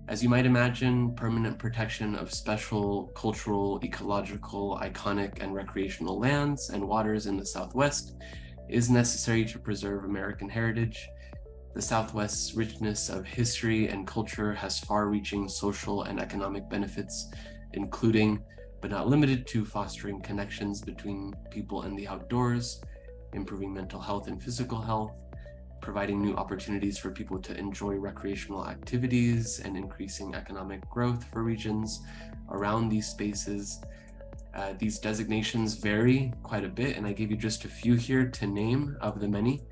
As you might imagine, permanent protection of special cultural, ecological, iconic, and recreational lands and waters in the Southwest is necessary to preserve American heritage. The Southwest's richness of history and culture has far-reaching social and economic benefits, including, but not limited to, fostering connections between people and the outdoors, improving mental health and physical health, providing new opportunities for people to enjoy recreational activities, and increasing economic growth for regions around these spaces. These designations vary quite a bit, and I gave you just a few here to name of the many.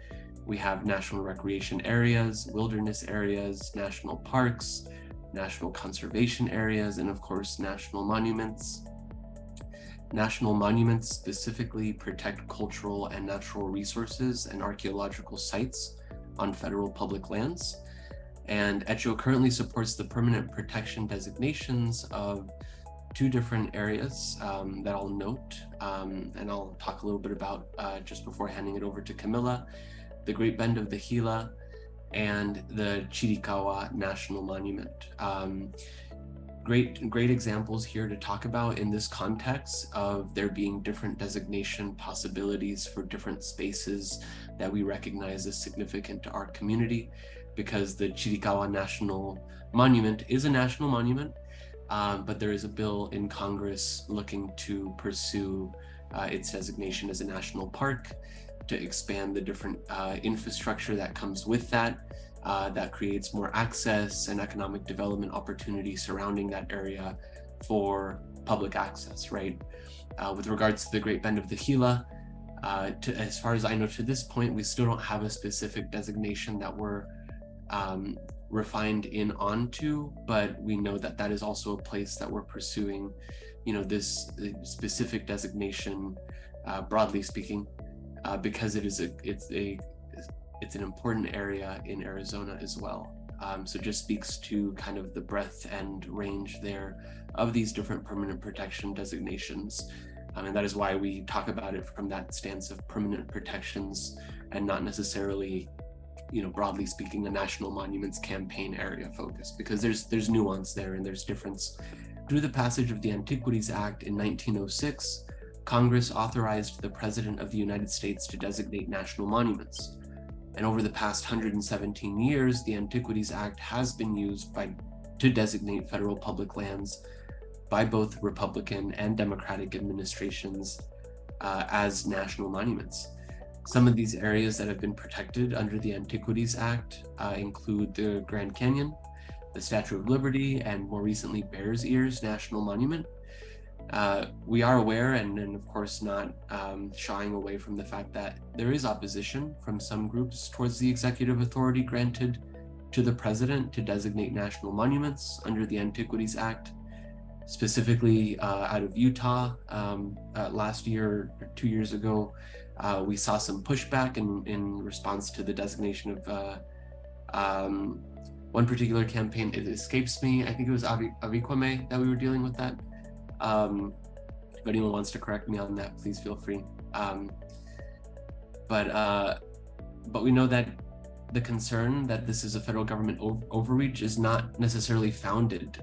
We have national recreation areas, wilderness areas, national parks, national conservation areas, and of course, national monuments. National monuments specifically protect cultural and natural resources and archaeological sites on federal public lands. And HECHO currently supports the permanent protection designations of two different areas that I'll note, and I'll talk a little bit about just before handing it over to Camilla: the Great Bend of the Gila and the Chiricahua National Monument. Great examples here to talk about in this context of there being different designation possibilities for different spaces that we recognize as significant to our community, because the Chiricahua National Monument is a national monument, but there is a bill in Congress looking to pursue its designation as a national park, to expand the different infrastructure that comes with that. That creates more access and economic development opportunities surrounding that area for public access, right? With regards to the Great Bend of the Gila, as far as I know to this point, we still don't have a specific designation that we're refined in onto, but we know that that is also a place that we're pursuing, this specific designation, broadly speaking, because it's an important area in Arizona as well. So just speaks to kind of the breadth and range there of these different permanent protection designations. And that is why we talk about it from that stance of permanent protections and not necessarily, broadly speaking, a national monuments campaign area focus, because there's nuance there and there's difference. Through the passage of the Antiquities Act in 1906, Congress authorized the President of the United States to designate national monuments. And over the past 117 years, the Antiquities Act has been used to designate federal public lands by both Republican and Democratic administrations as national monuments. Some of these areas that have been protected under the Antiquities Act include the Grand Canyon, the Statue of Liberty, and more recently, Bears Ears National Monument. We are aware and of course not shying away from the fact that there is opposition from some groups towards the executive authority granted to the president to designate national monuments under the Antiquities Act. Specifically out of Utah, last year or 2 years ago, we saw some pushback in response to the designation of one particular campaign. It escapes me. I think it was Avikwame that we were dealing with that. If anyone wants to correct me on that, please feel free. But we know that the concern that this is a federal government overreach is not necessarily founded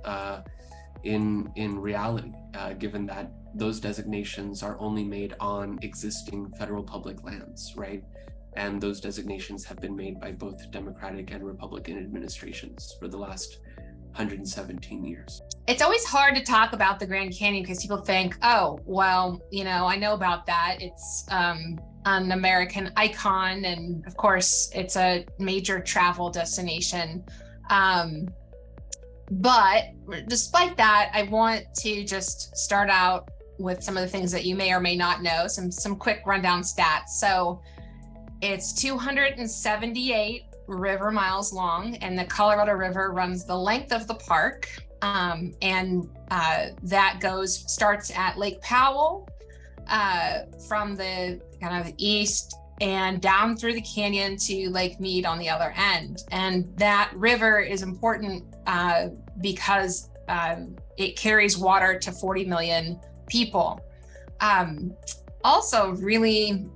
in reality, given that those designations are only made on existing federal public lands, right? And those designations have been made by both Democratic and Republican administrations for the last 117 years. It's always hard to talk about the Grand Canyon because people think, oh, well, I know about that. It's an American icon. And of course, it's a major travel destination. But despite that, I want to just start out with some of the things that you may or may not know, some quick rundown stats. So it's 278 river miles long, and the Colorado River runs the length of the park. And that starts at Lake Powell from the kind of east and down through the canyon to Lake Mead on the other end. And that river is important because it carries water to 40 million people. Also really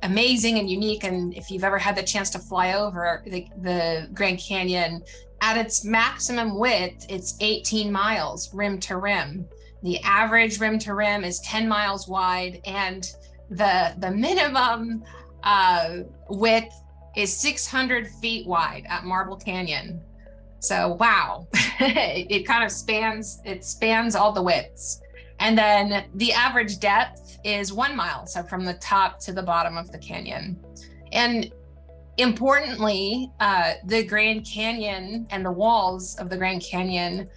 amazing and unique. And if you've ever had the chance to fly over the Grand Canyon, at its maximum width, it's 18 miles rim to rim. The average rim to rim is 10 miles wide, and the minimum width is 600 feet wide at Marble Canyon. So wow, it kind of spans all the widths. And then the average depth is 1 mile, so from the top to the bottom of the canyon. And importantly, the Grand Canyon and the walls of the Grand Canyon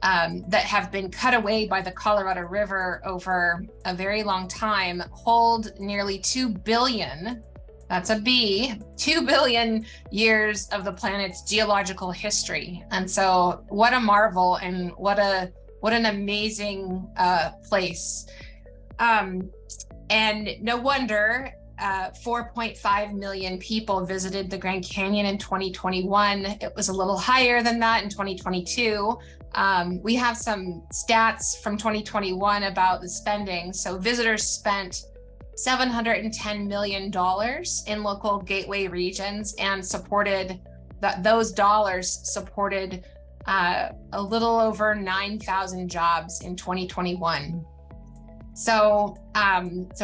that have been cut away by the Colorado River over a very long time hold nearly 2 billion, that's a B, 2 billion years of the planet's geological history. And so what a marvel, and what an amazing place. And no wonder 4.5 million people visited the Grand Canyon in 2021. It was a little higher than that in 2022. We have some stats from 2021 about the spending. So visitors spent $710 million in local gateway regions, and those dollars supported a little over 9,000 jobs in 2021. So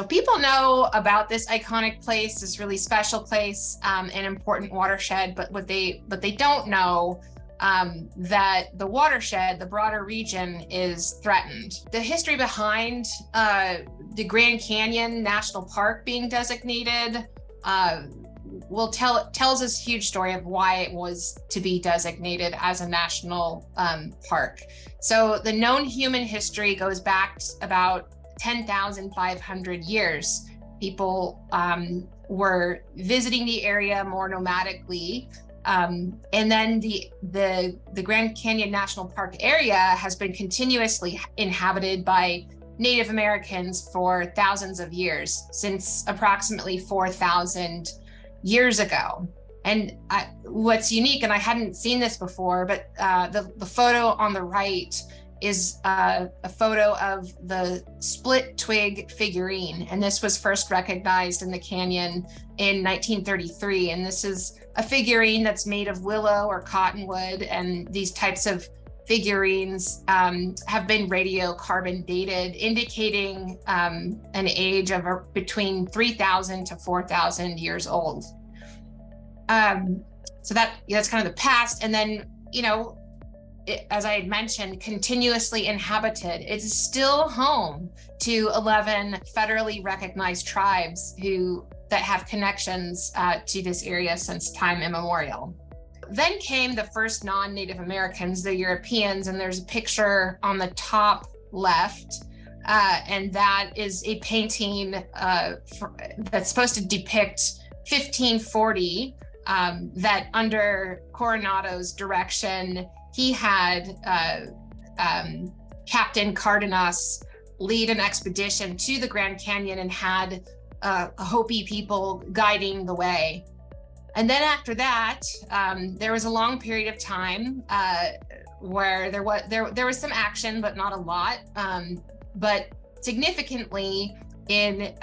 people know about this iconic place, this really special place, an important watershed, but what they don't know, that the watershed, the broader region, is threatened. The history behind the Grand Canyon National Park being designated tells us a huge story of why it was to be designated as a national park. So the known human history goes back about 10,500 years. People were visiting the area more nomadically. And then the Grand Canyon National Park area has been continuously inhabited by Native Americans for thousands of years, since approximately 4,000 years ago. And what's unique, and I hadn't seen this before, but the photo on the right is a photo of the split twig figurine. And this was first recognized in the canyon in 1933. And this is a figurine that's made of willow or cottonwood. And these types of figurines have been radiocarbon dated, indicating an age of between 3,000 to 4,000 years old. So that's kind of the past. And then, as I had mentioned, continuously inhabited. It's still home to 11 federally recognized tribes that have connections to this area since time immemorial. Then came the first non-Native Americans, the Europeans, and there's a picture on the top left, and that is a painting that's supposed to depict 1540, that under Coronado's direction, he had Captain Cardenas lead an expedition to the Grand Canyon and had Hopi people guiding the way. And then after that, there was a long period of time where there was some action, but not a lot. But significantly, in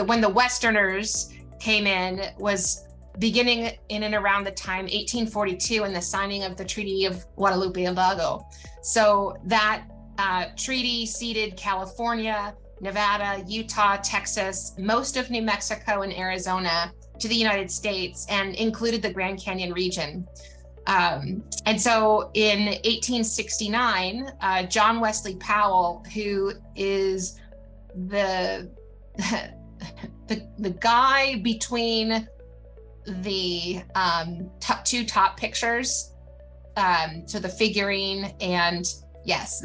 when the Westerners came in, was beginning in and around the time 1842 and the signing of the Treaty of Guadalupe Hidalgo. So that treaty ceded California, Nevada, Utah, Texas, most of New Mexico and Arizona to the United States, and included the Grand Canyon region. And so in 1869, John Wesley Powell, who is the guy between the two top pictures, so the figurine, and yes,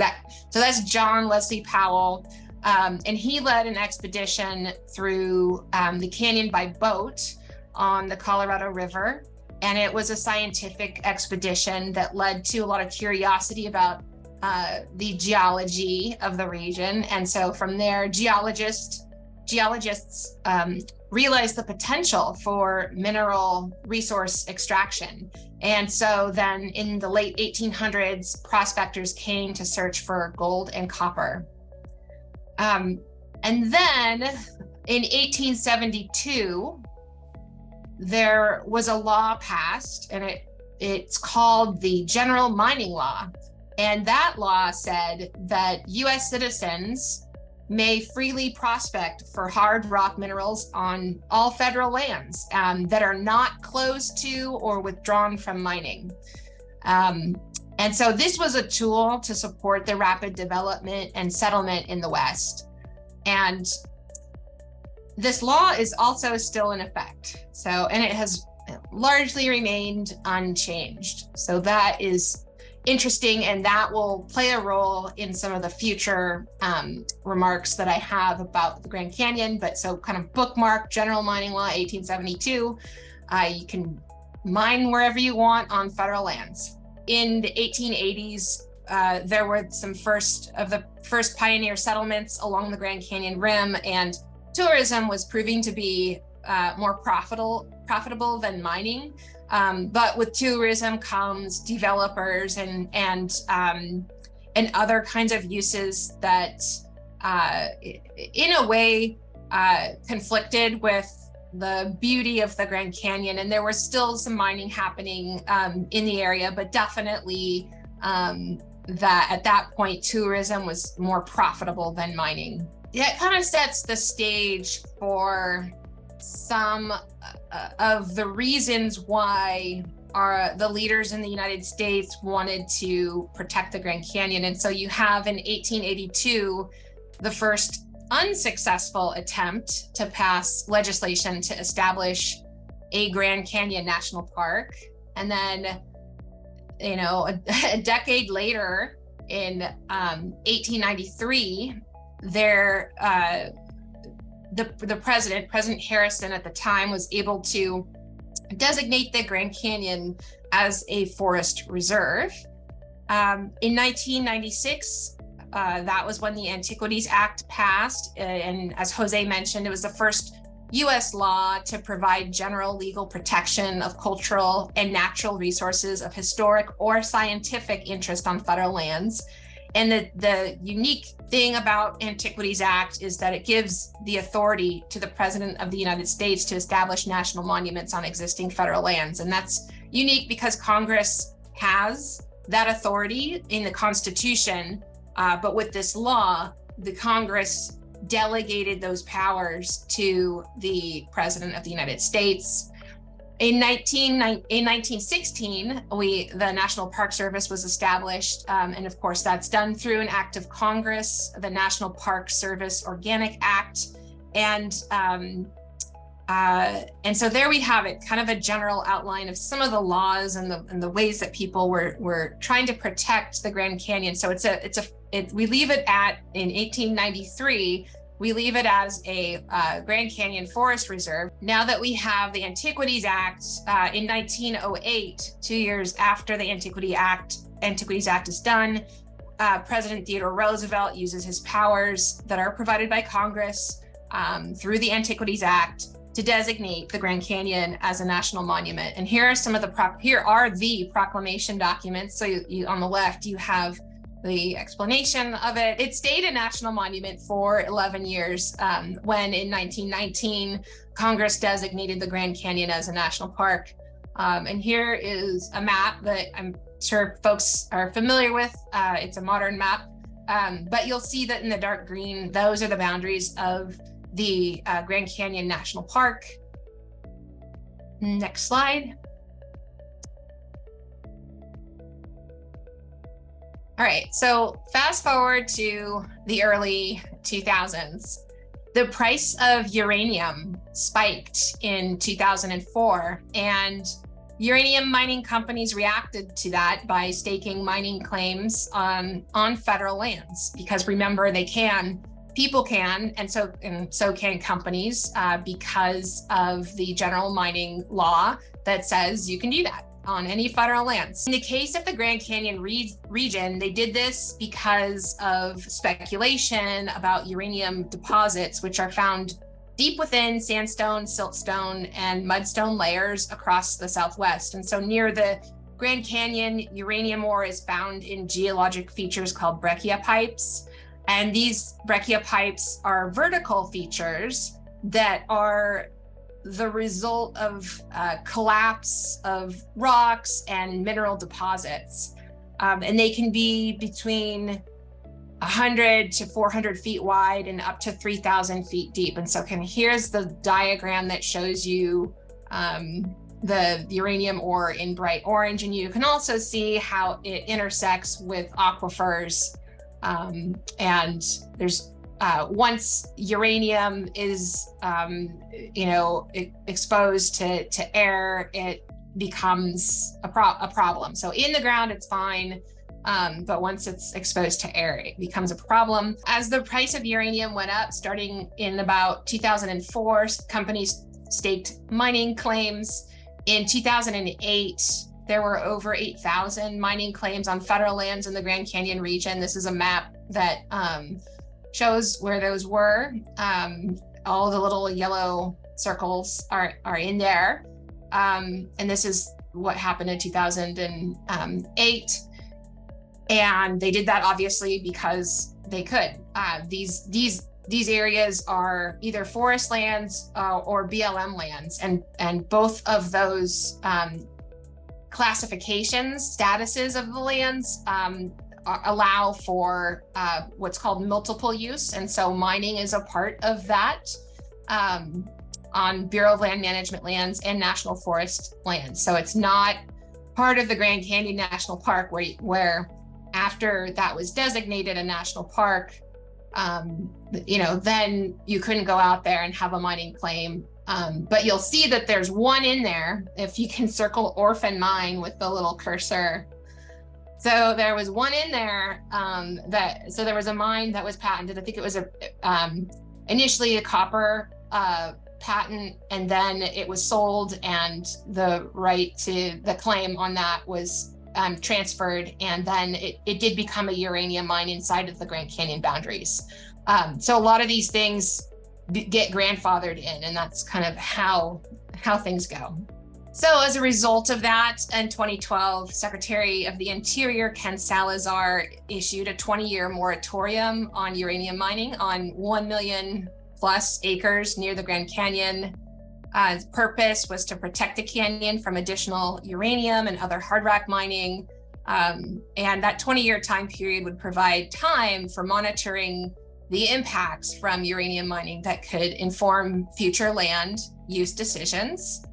that's John Wesley Powell. And he led an expedition through the canyon by boat on the Colorado River. And it was a scientific expedition that led to a lot of curiosity about the geology of the region. And so from there, geologists realized the potential for mineral resource extraction. And so then in the late 1800s, prospectors came to search for gold and copper. And then In 1872, there was a law passed, and it's called the General Mining Law. And that law said that US citizens may freely prospect for hard rock minerals on all federal lands that are not closed to or withdrawn from mining. And so this was a tool to support the rapid development and settlement in the West. And this law is also still in effect. And it has largely remained unchanged. So that is interesting, and that will play a role in some of the future remarks that I have about the Grand Canyon. But so kind of bookmark General Mining Law 1872. You can mine wherever you want on federal lands. In the 1880s, there were some first pioneer settlements along the Grand Canyon rim, and tourism was proving to be more profitable than mining. But with tourism comes developers and other kinds of uses that in a way conflicted with the beauty of the Grand Canyon. And there was still some mining happening in the area, but definitely that at that point, tourism was more profitable than mining. That kind of sets the stage for some of the reasons why the leaders in the United States wanted to protect the Grand Canyon. And so you have in 1882, the first unsuccessful attempt to pass legislation to establish a Grand Canyon National Park. And then, a decade later, in 1893, the President Harrison at the time was able to designate the Grand Canyon as a forest reserve. In 1996, that was when the Antiquities Act passed. And as Jose mentioned, it was the first US law to provide general legal protection of cultural and natural resources of historic or scientific interest on federal lands. And the unique thing about Antiquities Act is that it gives the authority to the President of the United States to establish national monuments on existing federal lands. And that's unique because Congress has that authority in the Constitution. But with this law, the Congress delegated those powers to the President of the United States. In 1916, the National Park Service was established, and of course that's done through an act of Congress, the National Park Service Organic Act, and so there we have it, kind of a general outline of some of the laws and the ways that people were trying to protect the Grand Canyon. So we leave it in 1893. We leave it as a Grand Canyon Forest Reserve. Now that we have the Antiquities Act in 1908, 2 years after the Antiquities Act is done, President Theodore Roosevelt uses his powers that are provided by Congress through the Antiquities Act to designate the Grand Canyon as a national monument. And here are the proclamation documents. So you on the left, you have the explanation of it. It stayed a national monument for 11 years when in 1919, Congress designated the Grand Canyon as a national park. And here is a map that I'm sure folks are familiar with. It's a modern map, but you'll see that in the dark green, those are the boundaries of the Grand Canyon National Park. Next slide. All right, so fast forward to the early 2000s. The price of uranium spiked in 2004, and uranium mining companies reacted to that by staking mining claims on federal lands, because remember, people can, and so can companies because of the general mining law that says you can do that on any federal lands. In the case of the Grand Canyon region, they did this because of speculation about uranium deposits, which are found deep within sandstone, siltstone, and mudstone layers across the Southwest. And so near the Grand Canyon, uranium ore is found in geologic features called breccia pipes. And these breccia pipes are vertical features that are the result of collapse of rocks and mineral deposits. And they can be between 100 to 400 feet wide and up to 3,000 feet deep. And so here's the diagram that shows you the uranium ore in bright orange. And you can also see how it intersects with aquifers. And there's once uranium is, exposed to air, it becomes a problem. So in the ground, it's fine. But once it's exposed to air, it becomes a problem. As the price of uranium went up, starting in about 2004, companies staked mining claims. In 2008, there were over 8,000 mining claims on federal lands in the Grand Canyon region. This is a map that shows where those were. All the little yellow circles are in there. And this is what happened in 2008. And they did that obviously because they could. These areas are either forest lands or BLM lands, and both of those classifications, statuses of the lands allow for what's called multiple use, and so mining is a part of that on Bureau of Land Management lands and National Forest lands. So it's not part of the Grand Canyon National Park where after that was designated a national park, then you couldn't go out there and have a mining claim. But you'll see that there's one in there, if you can circle orphan mine with the little cursor. So there was one in there so there was a mine that was patented. I think it was initially a copper patent, and then it was sold, and the right to the claim on that was transferred, and then it did become a uranium mine inside of the Grand Canyon boundaries. So a lot of these things get grandfathered in, and that's kind of how things go. So as a result of that, in 2012, Secretary of the Interior Ken Salazar issued a 20-year moratorium on uranium mining on 1 million plus acres near the Grand Canyon. Its purpose was to protect the canyon from additional uranium and other hard rock mining. And that 20-year time period would provide time for monitoring the impacts from uranium mining that could inform future land use decisions.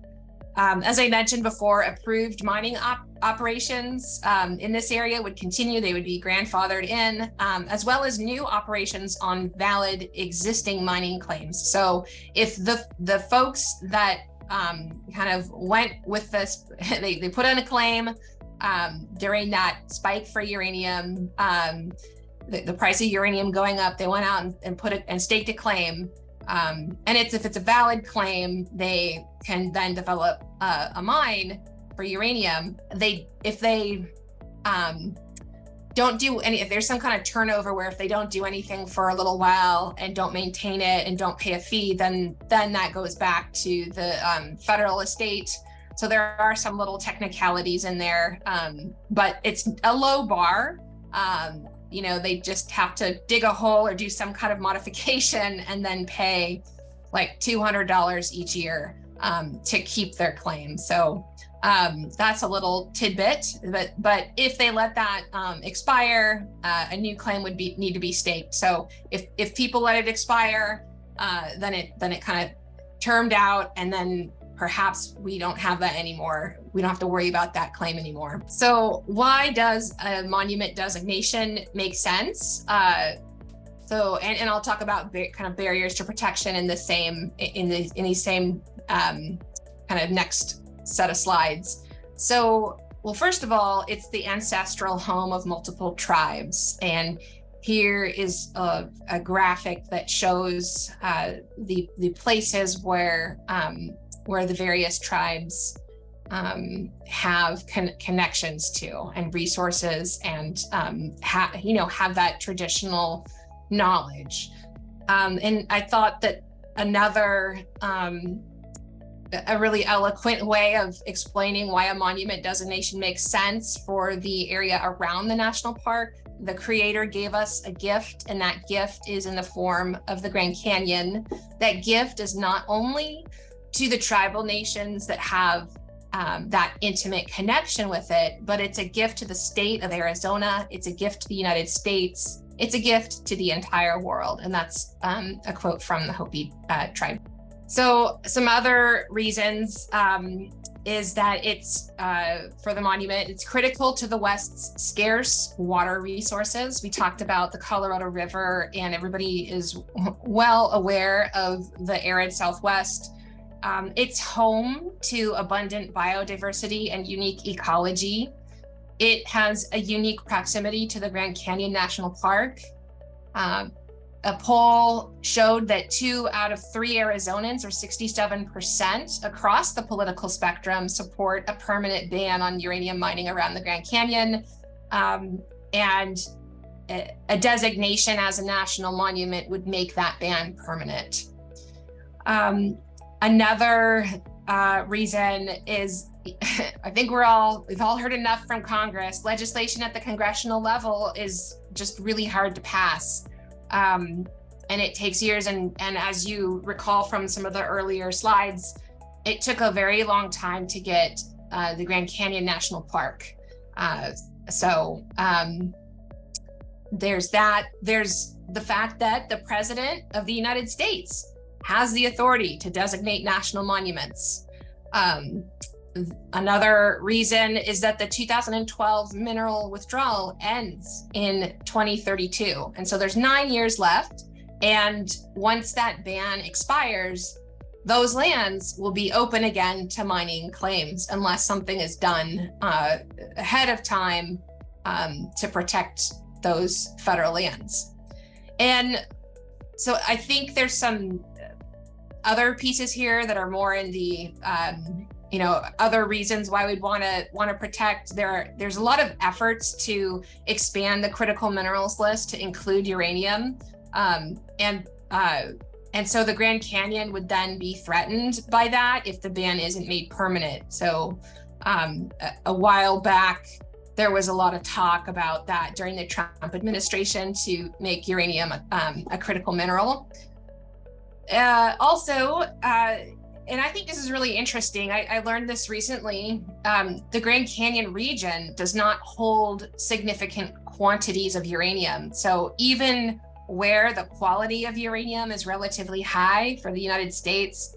As I mentioned before, approved mining operations in this area would continue. They would be grandfathered in, as well as new operations on valid existing mining claims. So if the folks that kind of went with this, they put in a claim during that spike for uranium, the price of uranium going up, they went out and put it and staked a claim. And if it's a valid claim, they can then develop a mine for uranium. If they don't do if there's some kind of turnover where if they don't do anything for a little while and don't maintain it and don't pay a fee, then that goes back to the federal estate. So there are some little technicalities in there, but it's a low bar. They just have to dig a hole or do some kind of modification and then pay like $200 each year to keep their claim. So that's a little tidbit, but if they let that expire, a new claim would need to be staked. So if people let it expire, then it kind of termed out, and then perhaps we don't have that anymore. We don't have to worry about that claim anymore. So why does a monument designation make sense? And I'll talk about kind of barriers to protection in these same kind of next set of slides. So, well, first of all, it's the ancestral home of multiple tribes. And here is a graphic that shows the places where the various tribes have connections to and resources, and have that traditional knowledge. And I thought that another a really eloquent way of explaining why a monument designation makes sense for the area around the national park the Creator gave us a gift, and that gift is in the form of the Grand Canyon. That gift is not only to the tribal nations that have that intimate connection with it, but it's a gift to the state of Arizona. It's a gift to the United States. It's a gift to the entire world. And that's a quote from the Hopi tribe. So some other reasons is that it's, for the monument, it's critical to the West's scarce water resources. We talked about the Colorado River, and everybody is well aware of the arid Southwest. It's home to abundant biodiversity and unique ecology. It has a unique proximity to the Grand Canyon National Park. A poll showed that 2 out of 3 Arizonans, or 67% across the political spectrum, support a permanent ban on uranium mining around the Grand Canyon. And a designation as a national monument would make that ban permanent. Another reason is, I think we've all heard enough from Congress. Legislation at the congressional level is just really hard to pass. And it takes years. And as you recall from some of the earlier slides, it took a very long time to get the Grand Canyon National Park. There's that. There's the fact that the President of the United States has the authority to designate national monuments. Another reason is that the 2012 mineral withdrawal ends in 2032. And so there's 9 years left. And once that ban expires, those lands will be open again to mining claims unless something is done ahead of time to protect those federal lands. And so I think there's some other pieces here that are more in the other reasons why we'd want to protect. There's a lot of efforts to expand the critical minerals list to include uranium, and so the Grand Canyon would then be threatened by that if the ban isn't made permanent. So a while back, there was a lot of talk about that during the Trump administration to make uranium a critical mineral. And I think this is really interesting. I learned this recently. The Grand Canyon region does not hold significant quantities of uranium. So even where the quality of uranium is relatively high for the United States,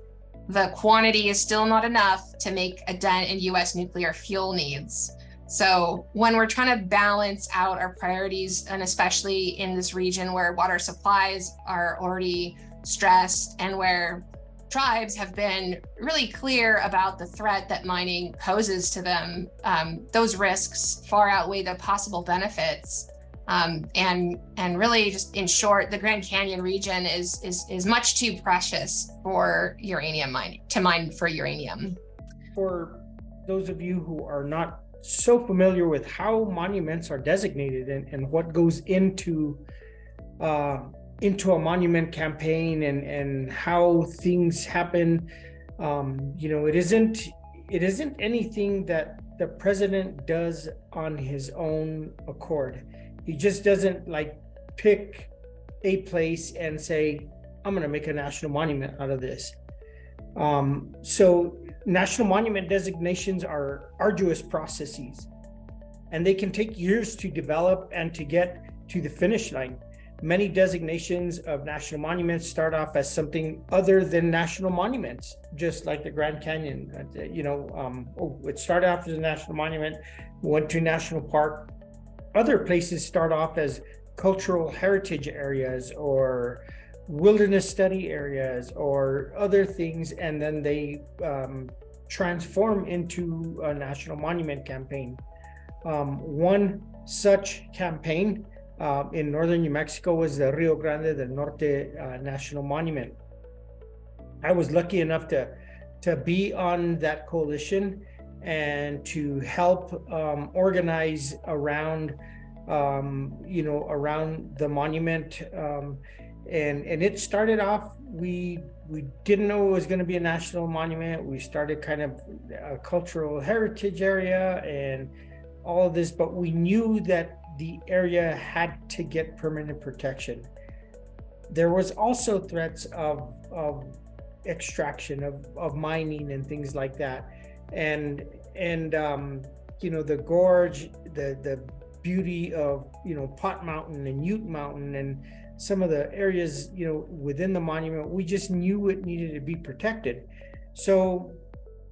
the quantity is still not enough to make a dent in US nuclear fuel needs. So when we're trying to balance out our priorities, and especially in this region where water supplies are already stressed and where tribes have been really clear about the threat that mining poses to them, those risks far outweigh the possible benefits. And really, just in short, the Grand Canyon region is much too precious for uranium mining, to mine for uranium. For those of you who are not so familiar with how monuments are designated and what goes into a monument campaign and how things happen, it isn't anything that the president does on his own accord. He just doesn't pick a place and say, I'm going to make a national monument out of this. So national monument designations are arduous processes, and they can take years to develop and to get to the finish line. Many designations of national monuments start off as something other than national monuments, just like the Grand Canyon. It started off as a national monument, went to national park. Other places start off as cultural heritage areas or wilderness study areas or other things, and then they transform into a national monument campaign. One such campaign in northern New Mexico was the Rio Grande del Norte National Monument. I was lucky enough to be on that coalition and to help organize around the monument. And it started off, we didn't know it was going to be a national monument. We started kind of a cultural heritage area and all of this, but we knew that the area had to get permanent protection. There was also threats of extraction, of mining and things like that. And the gorge, the beauty of, Pot Mountain and Ute Mountain and some of the areas, within the monument, we just knew it needed to be protected. So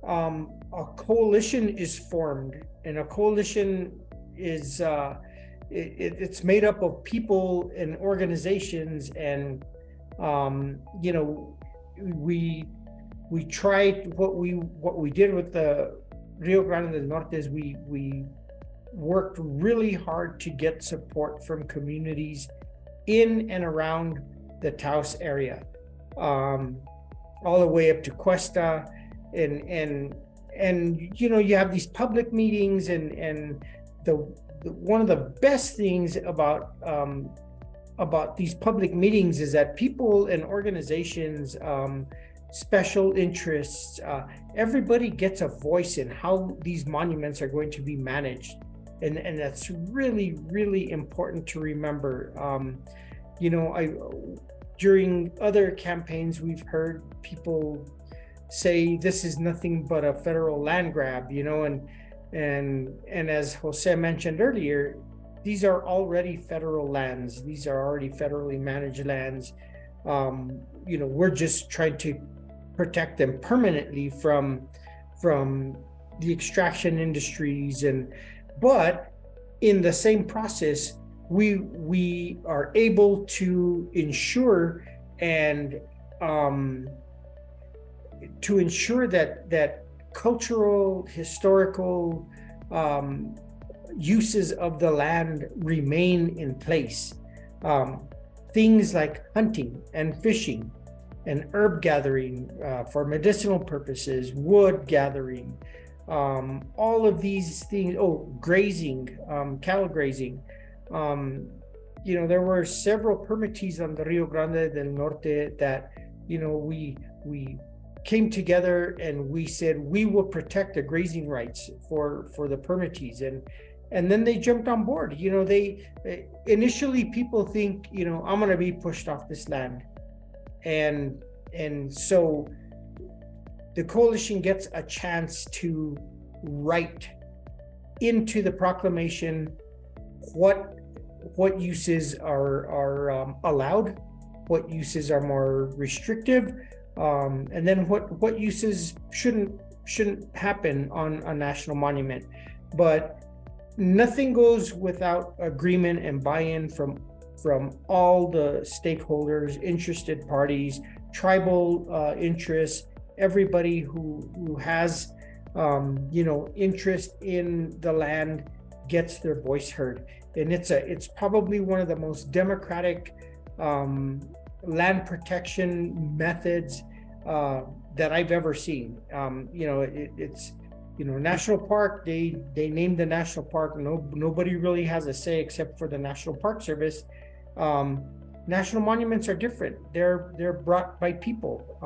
a coalition is formed, and a coalition is it's made up of people and organizations, and we tried what we did with the Rio Grande del Norte is we worked really hard to get support from communities in and around the Taos area, all the way up to Cuesta, and you have these public meetings, and the one of the best things about these public meetings is that people and organizations, special interests, everybody gets a voice in how these monuments are going to be managed. And that's really, really important to remember. During other campaigns, we've heard people say this is nothing but a federal land grab, and as Jose mentioned earlier, these are already federal lands. These are already federally managed lands. We're just trying to protect them permanently from the extraction industries, but in the same process, we are able to ensure that cultural, historical uses of the land remain in place. Things like hunting and fishing and herb gathering for medicinal purposes, wood gathering, all of these things, grazing, cattle grazing. There were several permittees on the Rio Grande del Norte that, we came together and we said, we will protect the grazing rights for the permittees. And then they jumped on board. They initially people think, I'm going to be pushed off this land. And so the coalition gets a chance to write into the proclamation what uses are allowed, what uses are more restrictive, and then what uses shouldn't happen on a national monument. But nothing goes without agreement and buy-in from all the stakeholders, interested parties, tribal interests, everybody who has interest in the land gets their voice heard. And it's probably one of the most democratic land protection methods that I've ever seen. It's national park, they named the national park. Nobody really has a say except for the National Park Service. National monuments are different. They're brought by people.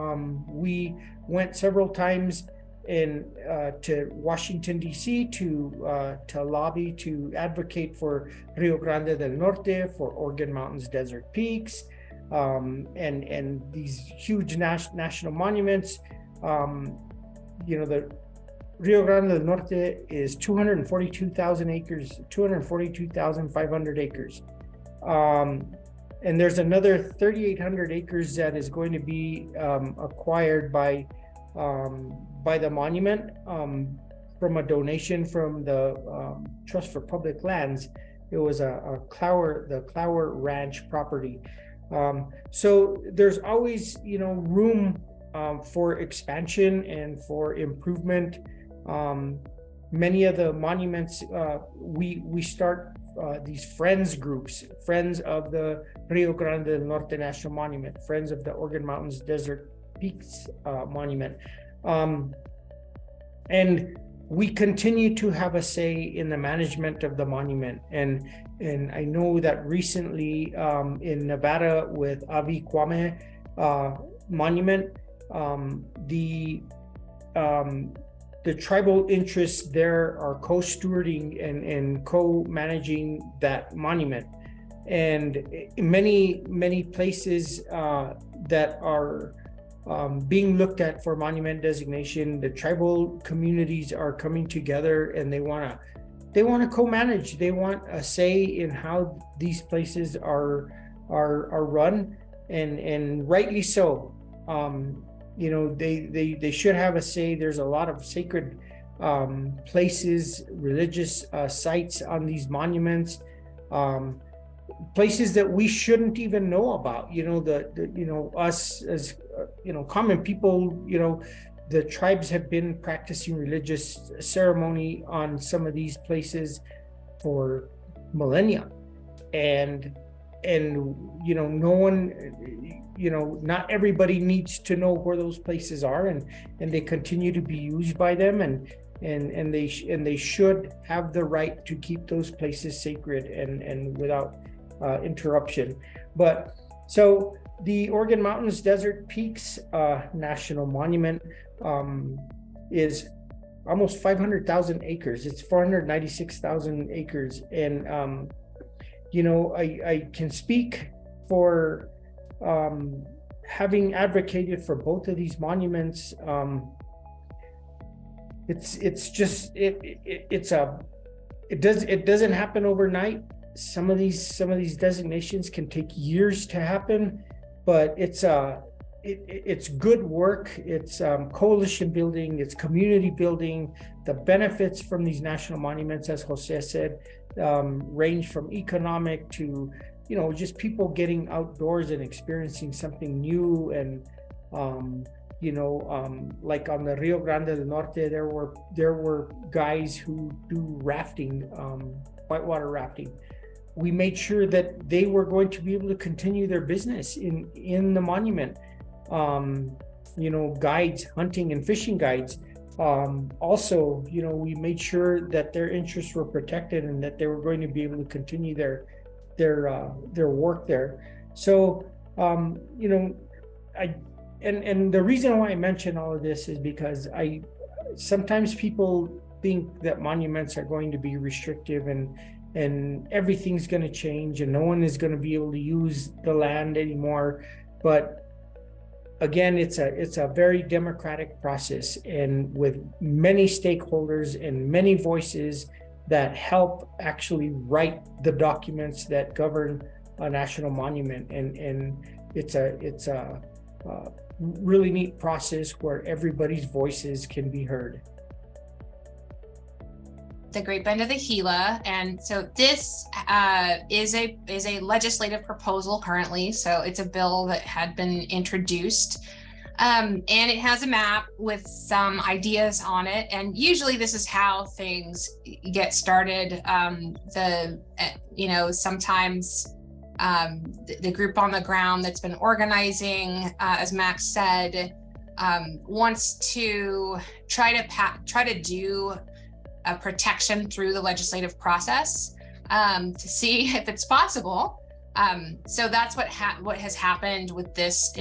We went several times to Washington D.C. to lobby to advocate for Rio Grande del Norte, for Organ Mountain's Desert Peaks, and these huge national monuments. The Rio Grande del Norte is 242,000 acres, 242,500 acres. And there's another 3,800 acres that is going to be acquired by the monument from a donation from the Trust for Public Lands. It was the Clower Ranch property. So there's always room for expansion and for improvement. Many of the monuments, we start these friends groups, friends of the Rio Grande del Norte National Monument, friends of the Organ Mountain's Desert Peaks Monument. And we continue to have a say in the management of the monument. And I know that recently in Nevada with Avi Kwame Monument, the tribal interests there are co-stewarding and co-managing that monument. And many places that are being looked at for monument designation, the tribal communities are coming together and they want to co-manage. They want a say in how these places are run, and rightly so. They should have a say. There's a lot of sacred places, religious sites on these monuments, places that we shouldn't even know about. Us as common people, the tribes have been practicing religious ceremony on some of these places for millennia, and no one, not everybody needs to know where those places are, and they continue to be used by them, and they should have the right to keep those places sacred and without interruption. But so the Organ Mountains Desert Peaks National Monument is almost 500,000 acres. It's 496,000 acres, and I can speak for having advocated for both of these monuments. It doesn't happen overnight. Some of these designations can take years to happen, but it's good work. It's coalition building, it's community building. The benefits from these national monuments, as Jose said, range from economic to just people getting outdoors and experiencing something new. And like on the Rio Grande del Norte, there were guys who do rafting, whitewater rafting. We made sure that they were going to be able to continue their business in the monument. Guides, hunting and fishing guides. Also, we made sure that their interests were protected and that they were going to be able to continue their work there. So, and the reason why I mention all of this is because sometimes people think that monuments are going to be restrictive and everything's going to change and no one is going to be able to use the land anymore. But again, it's a very democratic process, and with many stakeholders and many voices that help actually write the documents that govern a national monument. And it's a really neat process where everybody's voices can be heard. The Great Bend of the Gila, and so this is a legislative proposal currently. So it's a bill that had been introduced, and it has a map with some ideas on it. And usually this is how things get started. Sometimes the group on the ground that's been organizing, as Max said, wants to try to do a protection through the legislative process to see if it's possible. So that's what has happened with this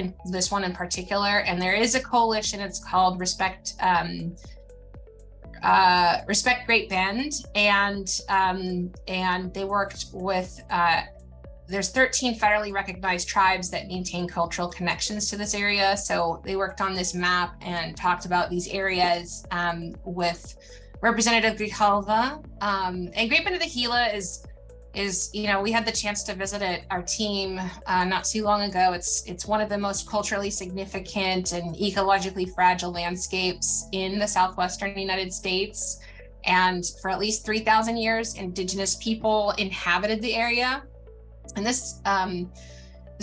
one in particular. And there is a coalition. It's called Respect Great Bend, and they worked with. There's 13 federally recognized tribes that maintain cultural connections to this area. So they worked on this map and talked about these areas with Representative Grijalva. And Great Bend of the Gila is we had the chance to visit it, our team, not too long ago. It's one of the most culturally significant and ecologically fragile landscapes in the southwestern United States. And for at least 3,000 years, indigenous people inhabited the area. And this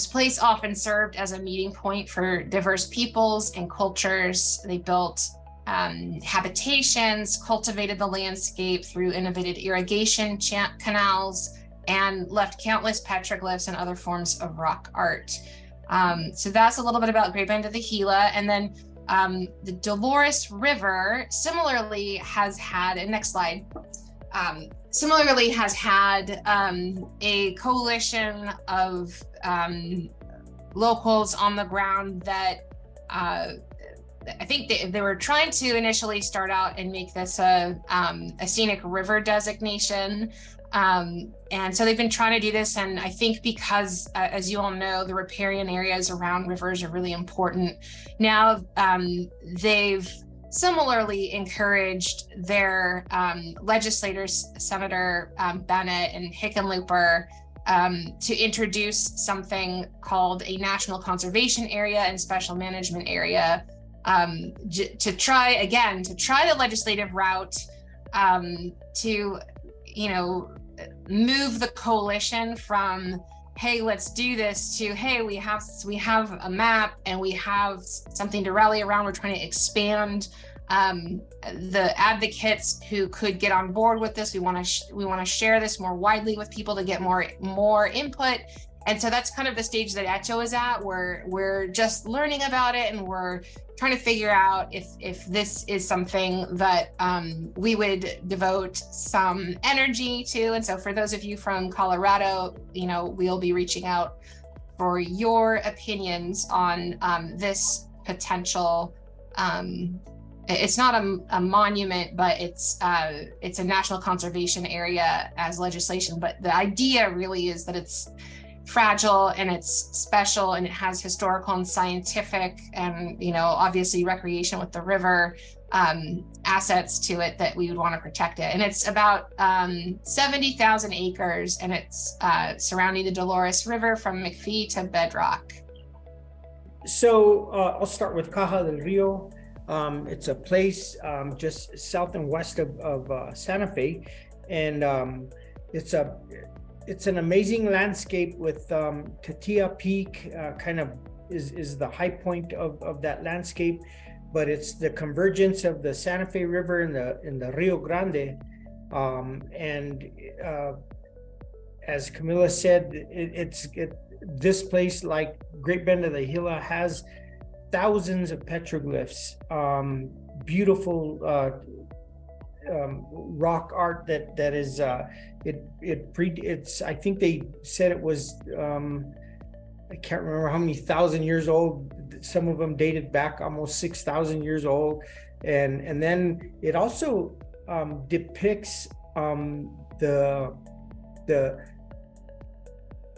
place often served as a meeting point for diverse peoples and cultures. They built habitations, cultivated the landscape through innovative irrigation canals, and left countless petroglyphs and other forms of rock art. So that's a little bit about Great Bend of the Gila. And then the Dolores River similarly has had, and next slide, similarly has had a coalition of locals on the ground that I think they were trying to initially start out and make this a scenic river designation. And so they've been trying to do this. And I think because, as you all know, the riparian areas around rivers are really important. Now, they've similarly encouraged their legislators, Senator Bennett and Hickenlooper, to introduce something called a national conservation area and special management area, to try the legislative route, to, move the coalition from, hey, let's do this, to, hey, we have a map and we have something to rally around. We're trying to expand the advocates who could get on board with this. We want to share this more widely with people to get more input. And so that's kind of the stage that HECHO is at, where we're just learning about it and we're trying to figure out if this is something that we would devote some energy to. And so for those of you from Colorado, we'll be reaching out for your opinions on this potential. It's not a monument, but it's a national conservation area as legislation. But the idea really is that it's fragile and it's special and it has historical and scientific and obviously recreation with the river assets to it that we would want to protect it. And it's about 70,000 acres, and it's surrounding the Dolores River from McPhee to Bedrock. So I'll start with Caja del Rio. It's a place just south and west of Santa Fe, and it's an amazing landscape with Tatia Peak kind of is the high point of that landscape, but it's the convergence of the Santa Fe River and the Rio Grande, and as Camila said, this place, like Great Bend of the Gila, has thousands of petroglyphs, beautiful rock art that is it's I think they said it was I can't remember how many thousand years old. Some of them dated back almost 6,000 years old, and then it also depicts the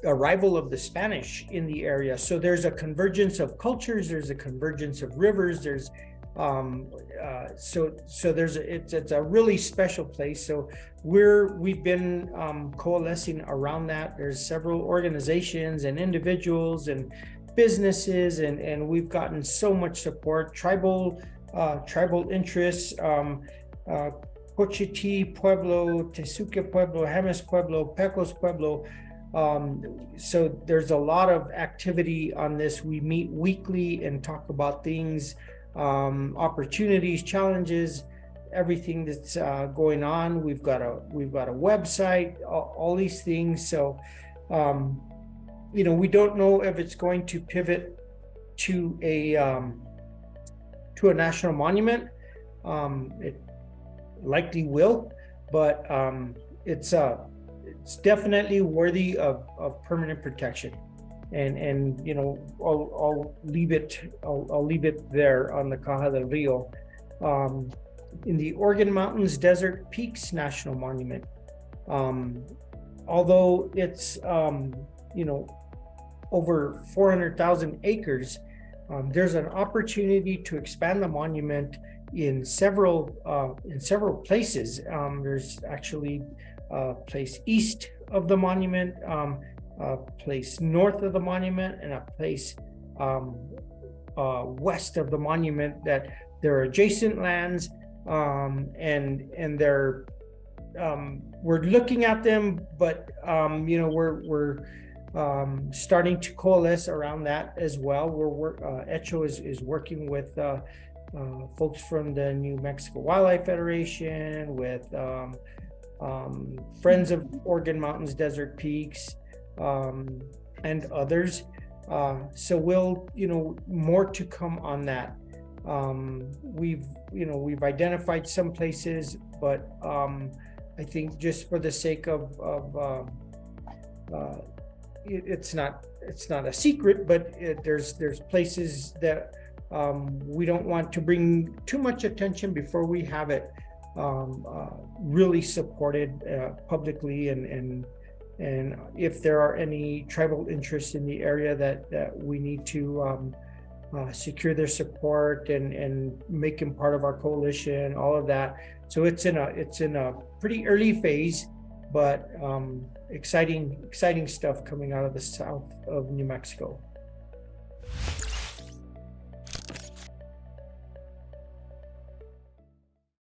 arrival of the Spanish in the area. So there's a convergence of cultures, there's a convergence of rivers, there's it's a really special place. So we've been coalescing around that. There's several organizations and individuals and businesses, and we've gotten so much support. Tribal interests, Cochiti Pueblo, Tesuque Pueblo, James Pueblo, Pecos Pueblo. So there's a lot of activity on this. We meet weekly and talk about things, opportunities, challenges, everything that's going on. We've got a website, all these things. So we don't know if it's going to pivot to a national monument. It likely will, but it's definitely worthy of permanent protection. And I'll leave it there on the Caja del Rio. In the Organ Mountains Desert Peaks National Monument, although it's over 400,000 acres, there's an opportunity to expand the monument in several places. There's actually a place east of the monument, a place north of the monument, and a place west of the monument, that they're adjacent lands, and they're we're looking at them, but we're starting to coalesce around that as well. HECHO is working with folks from the New Mexico Wildlife Federation, with Friends of Organ Mountains Desert Peaks, and others. So we'll, more to come on that. We've identified some places, but I think just for the sake of it's not a secret, but there's places that We don't want to bring too much attention before we have it really supported publicly, and if there are any tribal interests in the area that we need to secure their support and make them part of our coalition, all of that. So it's in a pretty early phase, but exciting stuff coming out of the south of New Mexico.